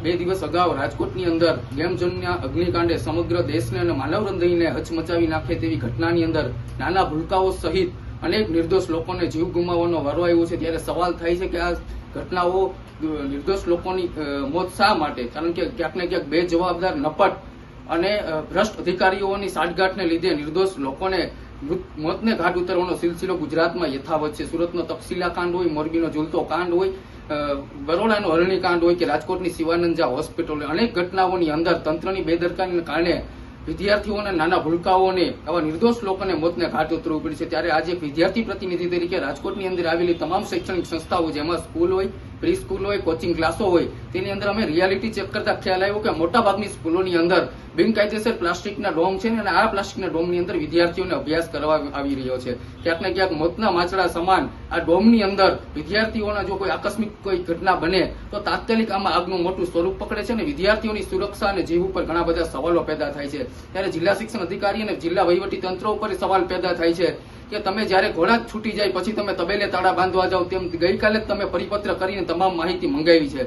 બે દિવસ અગાઉ રાજકોટની અંદર ગેમઝોનના અગ્નિકાંડે સમગ્ર દેશને અને માનવ હૃદયને હચમચાવી નાખે તેવી ઘટનાની અંદર નાના ભૂલકાઓ સહિત અનેક નિર્દોષ લોકોને જીવ ગુમાવવાનો વારો આવ્યો છે। ત્યારે સવાલ થાય છે કે આ ઘટનાઓ નિર્દોષ લોકોની મોત શા માટે? કારણ કે ક્યાંક ને ક્યાંક બેજવાબદાર નપટ અને ભ્રષ્ટ અધિકારીઓની સાંઠગાંઠને લીધે નિર્દોષ લોકોને મોતને ઘાટ ઉતરવાનો સિલસિલો ગુજરાતમાં યથાવત છે। સુરતનો તક્ષશિલા કાંડ હોય, મોરબીનો ઝૂલતો કાંડ હોય, બરોડાનો હરણી કાંડ હોય કે રાજકોટની શિવાનંદજા હોસ્પિટલ, અનેક ઘટનાઓની અંદર તંત્રની બેદરકારીને કારણે વિદ્યાર્થીઓને, નાના ભૂલકાઓને, આવા નિર્દોષ લોકોને મોતને ઘાટ ઉતરવું પડી છે। ત્યારે આજે વિદ્યાર્થી પ્રતિનિધિ તરીકે રાજકોટની અંદર આવેલી તમામ શૈક્ષણિક સંસ્થાઓ, જેમાં સ્કૂલ હોય, પ્રી સ્કૂલ હોય, કોચિંગ ક્લાસો હોય, તેની અંદર અમે રિયાલિટી ચેક કરતા ખ્યાલ આવ્યો કે મોટાભાગની સ્કૂલોની અંદર બિનકાયદેસર પ્લાસ્ટિકના ડોમ છે અને આ પ્લાસ્ટિકના ડોમની અંદર વિદ્યાર્થીઓને અભ્યાસ કરવા આવી રહ્યો છે। ક્યાંક ને ક્યાંક મોતના માછડા સમાન આ ડોમની અંદર વિદ્યાર્થીઓના જો કોઈ આકસ્મિક કોઈ ઘટના બને તો તાત્કાલિક આમાં આગનું મોટું સ્વરૂપ પકડે છે અને વિદ્યાર્થીઓની સુરક્ષા અને જીવ ઉપર ઘણા બધા સવાલો પેદા થાય છે। ત્યારે જિલ્લા શિક્ષણ અધિકારી અને જિલ્લા વહીવટી તંત્ર ઉપર સવાલ પેદા થાય છે કે તમે જયારે ઘોડા છૂટી જાય પછી તમે તબેલે તાળા બાંધવા જાવ, તેમ ગઈકાલે જ તમે પરિપત્ર કરીને તમામ માહિતી મંગાવી છે।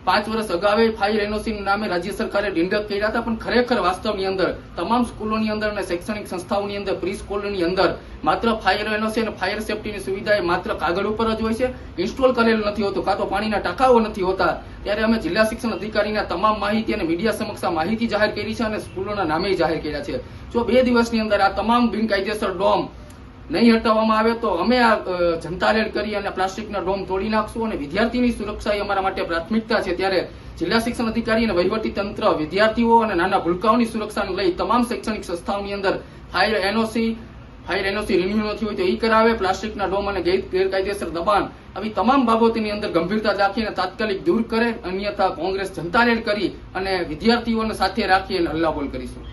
5 વર્ષ અગાઉ ફાયર એનઓસી નામે રાજ્ય સરકારે ડિંડક કર્યા હતા, પણ ખરેખર વાસ્તવની અંદર તમામ સ્કૂલોની અંદર અને શૈક્ષણિક સંસ્થાઓની અંદર, પ્રી સ્કૂલોની અંદર માત્ર ફાયર એનઓસી અને ફાયર સેફટીની સુવિધા એ માત્ર કાગળ ઉપર જ હોય છે, ઇન્સ્ટોલ કરેલું નથી હોતું, કાં તો પાણીના ટાંકાઓ નથી હોતા। ત્યારે અમે જિલ્લા શિક્ષણ અધિકારીના તમામ માહિતી અને મીડિયા સમક્ષ આ માહિતી જાહેર કરી છે અને સ્કૂલોના નામે જાહેર કર્યા છે। જો 2 દિવસની અંદર આ તમામ બિનકાયદેસર ડોમ નહીં હટાવવામાં આવે તો અમે આ જનતા રેડ કરી અને પ્લાસ્ટિકના ડોમ તોડી નાખશું અને વિદ્યાર્થીની સુરક્ષા એ અમારા માટે પ્રાથમિકતા છે। ત્યારે જિલ્લા શિક્ષણ અધિકારી અને વહીવટી તંત્ર વિદ્યાર્થીઓ અને નાના ભૂલકાઓની સુરક્ષાને લઈ તમામ શૈક્ષણિક સંસ્થાઓની અંદર ફાયર એનઓસી રિન્યુ નથી હોય તો એ કરાવે, પ્લાસ્ટિકના ડોમ અને ગેરકાયદેસર દબાણ આવી તમામ બાબતોની અંદર ગંભીરતા રાખીને તાત્કાલિક દૂર કરે, અન્યથા કોંગ્રેસ જનતા રેડ કરી અને વિદ્યાર્થીઓને સાથે રાખી અને હલ્લાબોલ કરીશું।